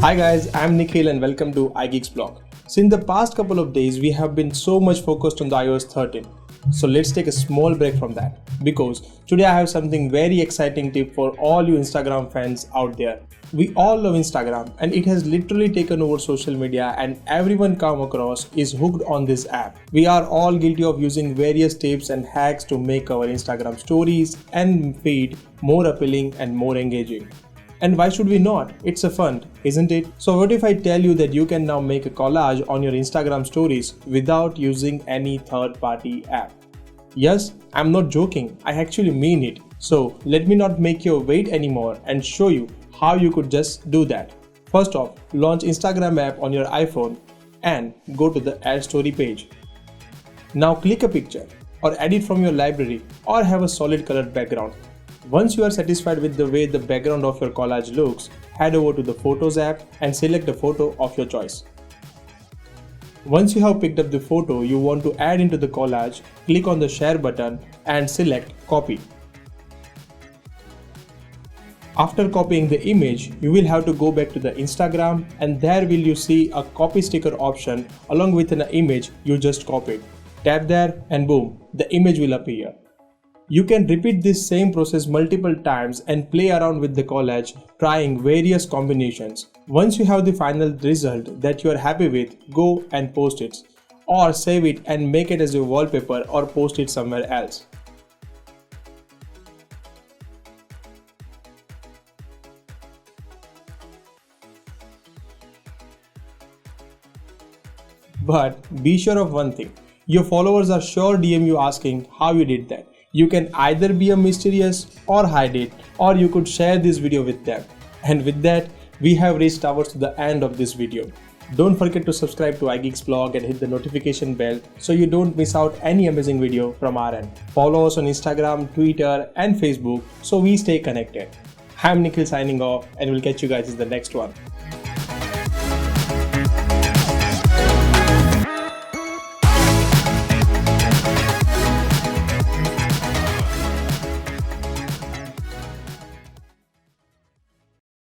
Hi guys, I'm Nikhil and welcome to iGeeks blog. Since the past couple of days, we have been so much focused on the iOS 13. So let's take a small break from that because today I have something very exciting tip for all you Instagram fans out there. We all love Instagram and it has literally taken over social media and everyone come across is hooked on this app. We are all guilty of using various tips and hacks to make our Instagram stories and feed more appealing and more engaging. And why should we not? It's a fun, isn't it? So what if I tell you that you can now make a collage on your Instagram stories without using any third-party app? Yes, I'm not joking, I actually mean it. So let me not make you wait anymore and show you how you could just do that. First off, launch Instagram app on your iPhone and go to the Add Story page. Now click a picture or edit from your library or have a solid colored background. Once you are satisfied with the way the background of your collage looks, head over to the Photos app and select a photo of your choice. Once you have picked up the photo you want to add into the collage, click on the Share button and select Copy. After copying the image, you will have to go back to the Instagram and there will you see a copy sticker option along with an image you just copied. Tap there and boom, the image will appear. You can repeat this same process multiple times and play around with the collage, trying various combinations. Once you have the final result that you are happy with, go and post it. Or save it and make it as your wallpaper or post it somewhere else. But be sure of one thing, your followers are sure DM you asking how you did that. You can either be a mysterious or hide it, or you could share this video with them. And with that, we have reached towards to the end of this video. Don't forget to subscribe to iGeeks blog and hit the notification bell so you don't miss out any amazing video from our end. Follow us on Instagram, Twitter and Facebook so we stay connected. I'm Nikhil signing off and we'll catch you guys in the next one.